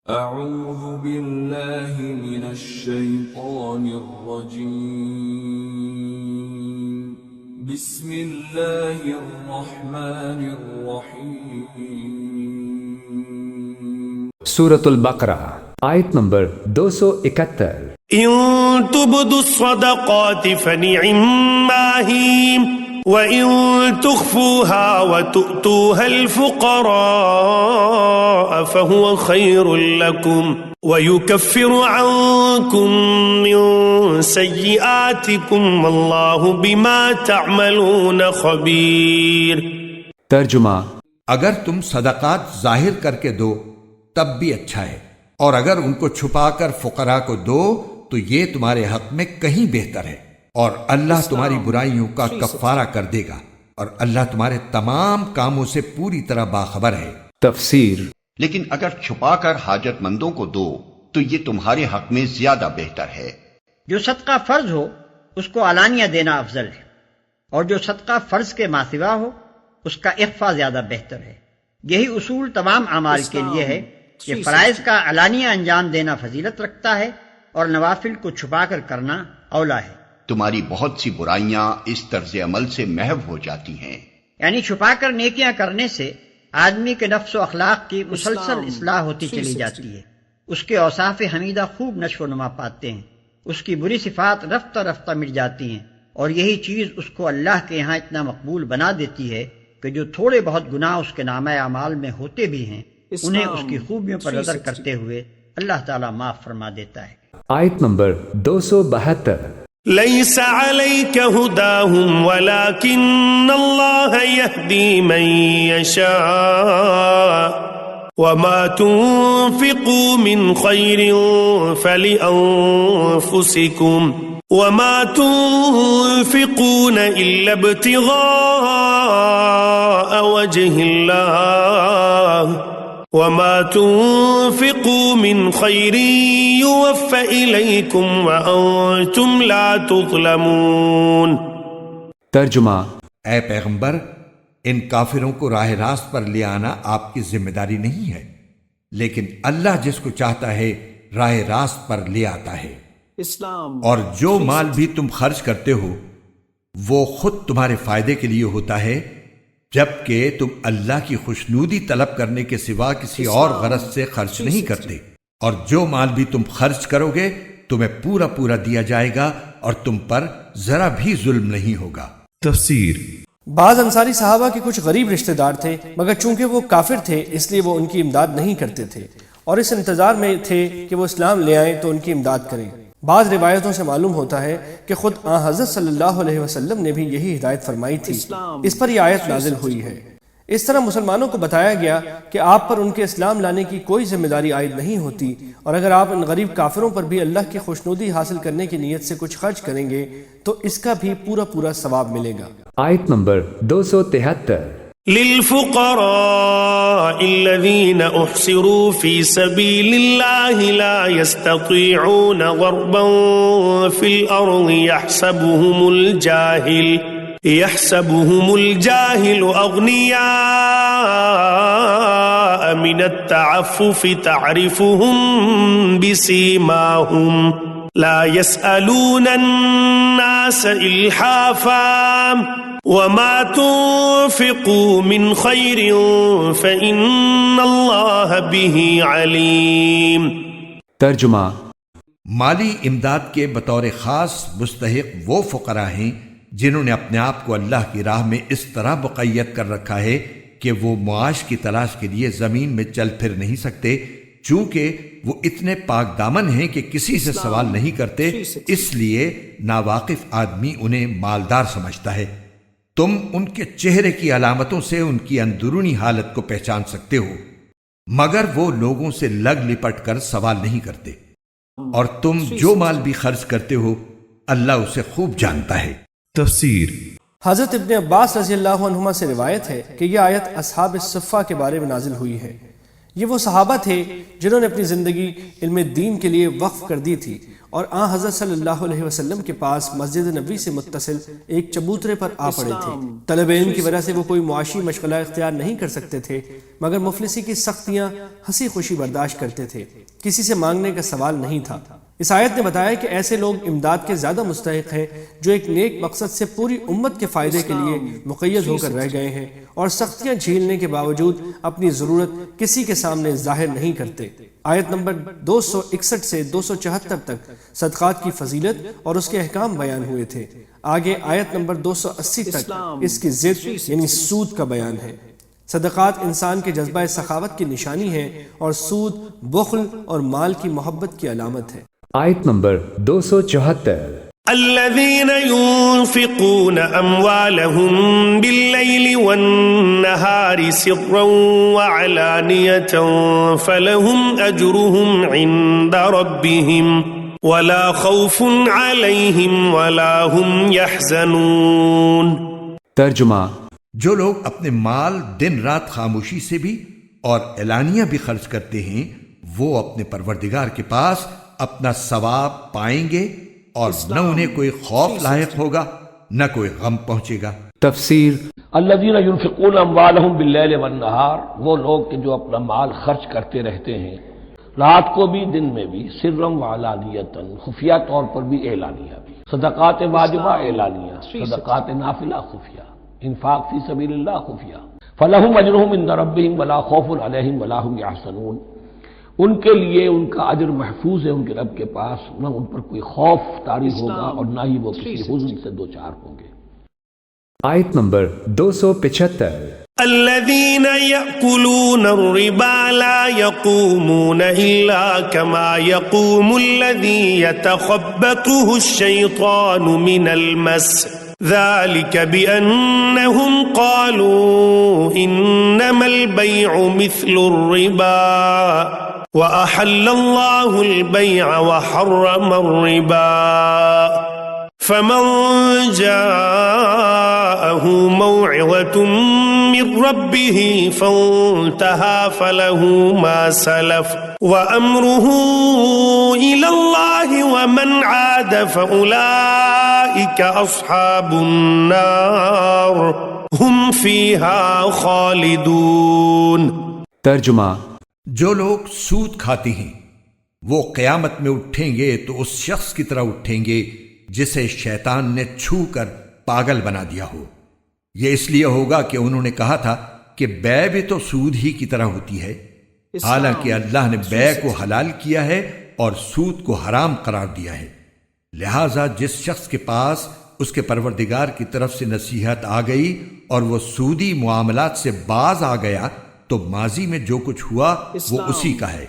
أعوذ بالله من الشيطان الرجيم بسم الله الرحمن الرحيم سورة البقرہ آیت نمبر 271۔ إن تبدوا الصدقات فنعما هي وإن تخفوها وتؤتوها الفقراء فهو خير لكم ويكفر عنكم من سيئاتكم والله بما تعملون خبير۔ ترجمہ: اگر تم صدقات ظاہر کر کے دو تب بھی اچھا ہے، اور اگر ان کو چھپا کر فقراء کو دو تو یہ تمہارے حق میں کہیں بہتر ہے، اور اللہ تمہاری برائیوں کا کفارہ کر دے گا، اور اللہ تمہارے تمام کاموں سے پوری طرح باخبر ہے۔ تفسیر: لیکن اگر چھپا کر حاجت مندوں کو دو تو یہ تمہارے حق میں زیادہ بہتر ہے۔ جو صدقہ فرض ہو اس کو علانیہ دینا افضل ہے، اور جو صدقہ فرض کے ماسوا ہو اس کا اخفا زیادہ بہتر ہے۔ یہی اصول تمام اعمال کے لیے ہے کہ فرائض کا علانیہ انجام دینا فضیلت رکھتا ہے اور نوافل کو چھپا کر کرنا اولا ہے۔ تمہاری بہت سی برائیاں اس طرز عمل سے محو ہو جاتی ہیں، یعنی چھپا کر نیکیاں کرنے سے آدمی کے نفس و اخلاق کی مسلسل اصلاح ہوتی چلی جاتی ہے، اس کے اوصاف حمیدہ خوب نشو و نما پاتے ہیں، اس کی بری صفات رفتہ رفتہ مٹ جاتی ہیں، اور یہی چیز اس کو اللہ کے یہاں اتنا مقبول بنا دیتی ہے کہ جو تھوڑے بہت گناہ اس کے نامہ اعمال میں ہوتے بھی ہیں انہیں اس کی خوبیوں پر نظر کرتے ہوئے اللہ تعالیٰ معاف فرما دیتا ہے۔ آیت نمبر 272۔ ليس عليك هداهم ولكن الله يهدي من يشاء وما تنفقوا من خير فلأنفسكم وما تنفقون إلا ابتغاء وجه الله وما تنفقوا من خير يوفى إليكم وأنتم لا تظلمون۔ ترجمہ: اے پیغمبر، ان کافروں کو راہ راست پر لے آنا آپ کی ذمہ داری نہیں ہے، لیکن اللہ جس کو چاہتا ہے راہ راست پر لے آتا ہے۔ اور جو مال بھی تم خرچ کرتے ہو وہ خود تمہارے فائدے کے لیے ہوتا ہے، جبکہ تم اللہ کی خوشنودی طلب کرنے کے سوا کسی اور غرض سے خرچ نہیں کرتے، اور جو مال بھی تم خرچ کرو گے تمہیں پورا پورا دیا جائے گا اور تم پر ذرا بھی ظلم نہیں ہوگا۔ تفسیر: بعض انصاری صحابہ کے کچھ غریب رشتہ دار تھے، مگر چونکہ وہ کافر تھے اس لیے وہ ان کی امداد نہیں کرتے تھے، اور اس انتظار میں تھے کہ وہ اسلام لے آئیں تو ان کی امداد کریں۔ بعض روایتوں سے معلوم ہوتا ہے کہ خود آن حضرت صلی اللہ علیہ وسلم نے بھی یہی ہدایت فرمائی تھی، اس پر یہ آیت نازل ہوئی ہے۔ اس طرح مسلمانوں کو بتایا گیا کہ آپ پر ان کے اسلام لانے کی کوئی ذمہ داری عائد نہیں ہوتی، اور اگر آپ ان غریب کافروں پر بھی اللہ کی خوشنودی حاصل کرنے کی نیت سے کچھ خرچ کریں گے تو اس کا بھی پورا پورا ثواب ملے گا۔ آیت نمبر 273۔ للفقراء الذين احصروا في سبيل الله لا يستطيعون ضربا في الارض يحسبهم الجاهل اغنياء من التعفف تعرفهم بسيماهم لا يسألون الناس إلحافا وما تنفقوا من خير فإن الله به عليم۔ ترجمہ: مالی امداد کے بطور خاص مستحق وہ فقراء ہیں جنہوں نے اپنے آپ کو اللہ کی راہ میں اس طرح مقید کر رکھا ہے کہ وہ معاش کی تلاش کے لیے زمین میں چل پھر نہیں سکتے، چونکہ وہ اتنے پاک دامن ہیں کہ کسی سے سوال نہیں کرتے، اس لیے ناواقف آدمی انہیں مالدار سمجھتا ہے۔ تم ان کے چہرے کی علامتوں سے ان کی اندرونی حالت کو پہچان سکتے ہو، مگر وہ لوگوں سے لگ لپٹ کر سوال نہیں کرتے، اور تم جو مال بھی خرچ کرتے ہو اللہ اسے خوب جانتا ہے۔ تفسیر: حضرت ابن عباس رضی اللہ عنہما سے روایت ہے کہ یہ آیت اصحاب الصفہ کے بارے میں نازل ہوئی ہے۔ یہ وہ صحابہ تھے جنہوں نے اپنی زندگی علم دین کے لیے وقف کر دی تھی اور آن حضرت صلی اللہ علیہ وسلم کے پاس مسجد نبوی سے متصل ایک چبوترے پر آ پڑے تھے۔ طلب علم کی وجہ سے وہ کوئی معاشی مشغلہ اختیار نہیں کر سکتے تھے، مگر مفلسی کی سختیاں ہنسی خوشی برداشت کرتے تھے، کسی سے مانگنے کا سوال نہیں تھا۔ اس آیت نے بتایا کہ ایسے لوگ امداد کے زیادہ مستحق ہیں جو ایک نیک مقصد سے پوری امت کے فائدے کے لیے مقید ہو کر رہ گئے ہیں اور سختیاں جھیلنے کے باوجود اپنی ضرورت کسی کے سامنے ظاہر نہیں کرتے۔ آیت نمبر 261 سے 274 تک صدقات کی فضیلت اور اس کے احکام بیان ہوئے تھے۔ آگے آیت نمبر 280 تک اس کی ضد یعنی سود کا بیان ہے۔ صدقات انسان کے جذبہ سخاوت کی نشانی ہے اور سود بخل اور مال کی محبت کی علامت ہے۔ آیت نمبر 274 الذين ينفقون أموالهم بالليل والنهار سرا وعلانية فلهم أجرهم عند ربهم ولا خوف عليهم ولا هم يحزنون۔ ترجمہ: جو لوگ اپنے مال دن رات خاموشی سے بھی اور اعلانیہ بھی خرچ کرتے ہیں وہ اپنے پروردگار کے پاس اپنا ثواب پائیں گے اور نہ انہیں کوئی خوف لاحق ہوگا نہ کوئی غم پہنچے گا۔ تفسیر: الذین ينفقون اموالهم باللیل والنہار، وہ لوگ کہ جو اپنا مال خرچ کرتے رہتے ہیں رات کو بھی دن میں بھی، سرا وعلانیۃ، خفیہ طور پر بھی اعلانیہ بھی، صدقات واجبہ اعلانیہ، صدقات نافلہ خفیہ، انفاق فی سبیل اللہ خفیہ، فلہم اجرہم عند ربہم ولا خوف علیہم ولا هم یحزنون، ان کے لیے ان کا اجر محفوظ ہے ان کے رب کے پاس، نہ ان پر کوئی خوف طاری ہوگا اور نہ ہی وہ کسی حزن سے دوچار ہوں گے۔ آیت نمبر 275 الذين يأكلون الربا لا يقومون إلا كما يقوم الذي يتخبطه الشيطان من المس، ذلك بأنهم قالوا إنما البيع مثل الربا وأحل الله البيع وحرم الربا، فمن جاءه موعظة من ربه فانتهى فله ما سلف وأمره إلى الله ومن عاد فأولئك أصحاب النار هم فيها خالدون۔ ترجمہ: جو لوگ سود کھاتے ہیں وہ قیامت میں اٹھیں گے تو اس شخص کی طرح اٹھیں گے جسے شیطان نے چھو کر پاگل بنا دیا ہو۔ یہ اس لیے ہوگا کہ انہوں نے کہا تھا کہ بیع بھی تو سود ہی کی طرح ہوتی ہے، حالانکہ اللہ نے بیع کو حلال کیا ہے اور سود کو حرام قرار دیا ہے۔ لہٰذا جس شخص کے پاس اس کے پروردگار کی طرف سے نصیحت آ گئی اور وہ سودی معاملات سے باز آ گیا تو ماضی میں جو کچھ ہوا وہ اسی کا ہے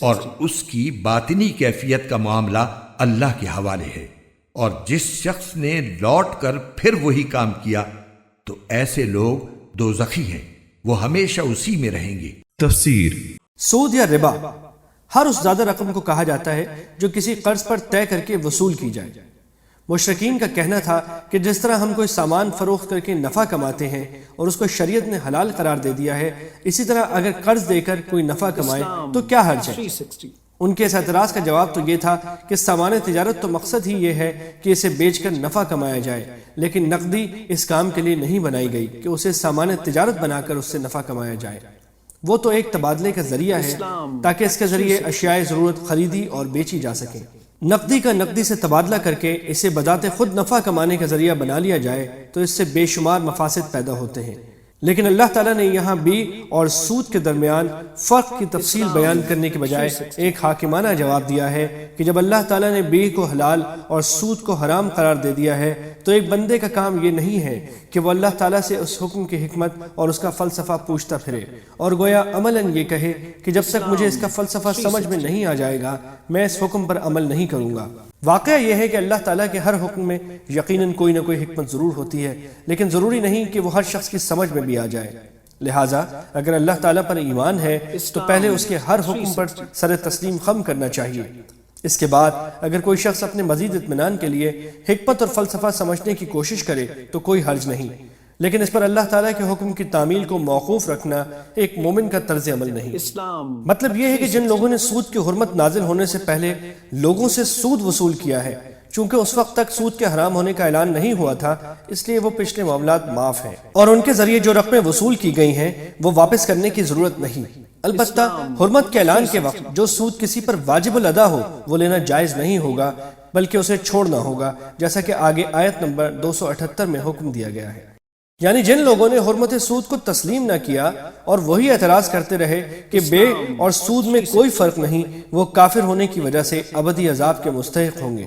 اور اس کی باطنی کیفیت کا معاملہ اللہ کے حوالے ہے، اور جس شخص نے لوٹ کر پھر وہی کام کیا تو ایسے لوگ دوزخی ہیں، وہ ہمیشہ اسی میں رہیں گے۔ تفسیر: سود یا ربا ہر اس زیادہ رقم کو کہا جاتا ہے جو کسی قرض پر طے کر کے وصول کی جائے۔ مشرکین کا کہنا تھا کہ جس طرح ہم کوئی سامان فروخت کر کے نفع کماتے ہیں اور اس کو شریعت نے حلال قرار دے دیا ہے، اسی طرح اگر قرض دے کر کوئی نفع کمائے تو کیا حرج ہے؟ ان کے اس اعتراض کا جواب تو یہ تھا کہ سامان تجارت تو مقصد ہی یہ ہے کہ اسے بیچ کر نفع کمایا جائے، لیکن نقدی اس کام کے لیے نہیں بنائی گئی کہ اسے سامان تجارت بنا کر اس سے نفع کمایا جائے۔ وہ تو ایک تبادلے کا ذریعہ ہے تاکہ اس کے ذریعے اشیاء ضرورت خریدی اور بیچی جا سکیں۔ نقدی کا نقدی سے تبادلہ کر کے اسے بذات خود نفع کمانے کا ذریعہ بنا لیا جائے تو اس سے بے شمار مفاسد پیدا ہوتے ہیں، لیکن اللہ تعالیٰ نے یہاں بیع اور سود کے درمیان فرق کی تفصیل بیان کرنے کے بجائے ایک حاکمانہ جواب دیا ہے کہ جب اللہ تعالیٰ نے بیع کو حلال اور سود کو حرام قرار دے دیا ہے تو ایک بندے کا کام یہ نہیں ہے کہ وہ اللہ تعالیٰ سے اس حکم کی حکمت اور اس کا فلسفہ پوچھتا پھرے اور گویا عملاً یہ کہے کہ جب تک مجھے اس کا فلسفہ سمجھ میں نہیں آ جائے گا میں اس حکم پر عمل نہیں کروں گا۔ واقعہ یہ ہے کہ اللہ تعالیٰ کے ہر حکم میں یقیناً کوئی نہ کوئی حکمت ضرور ہوتی ہے، لیکن ضروری نہیں کہ وہ ہر شخص کی سمجھ میں بھی آ جائے۔ لہٰذا اگر اللہ تعالیٰ پر ایمان ہے تو پہلے اس کے ہر حکم پر سر تسلیم خم کرنا چاہیے، اس کے بعد اگر کوئی شخص اپنے مزید اطمینان کے لیے حکمت اور فلسفہ سمجھنے کی کوشش کرے تو کوئی حرج نہیں، لیکن اس پر اللہ تعالیٰ کے حکم کی تعمیل کو موقوف رکھنا ایک مومن کا طرز عمل نہیں۔ مطلب یہ ہے کہ جن لوگوں نے سود کی حرمت نازل ہونے سے پہلے لوگوں سے سود وصول کیا ہے، چونکہ اس وقت تک سود کے حرام ہونے کا اعلان نہیں ہوا تھا، اس لیے وہ پچھلے معاملات معاف ہیں، اور ان کے ذریعے جو رقمیں وصول کی گئی ہیں وہ واپس کرنے کی ضرورت نہیں۔ البتہ حرمت کے اعلان کے وقت جو سود کسی پر واجب الادا ہو وہ لینا جائز نہیں ہوگا، بلکہ اسے چھوڑنا ہوگا، جیسا کہ آگے آیت نمبر 278 میں حکم دیا گیا ہے۔ یعنی جن لوگوں نے حرمت سود کو تسلیم نہ کیا اور وہی اعتراض کرتے رہے کہ بے اور سود میں کوئی فرق نہیں، وہ کافر ہونے کی وجہ سے ابدی عذاب کے مستحق ہوں گے۔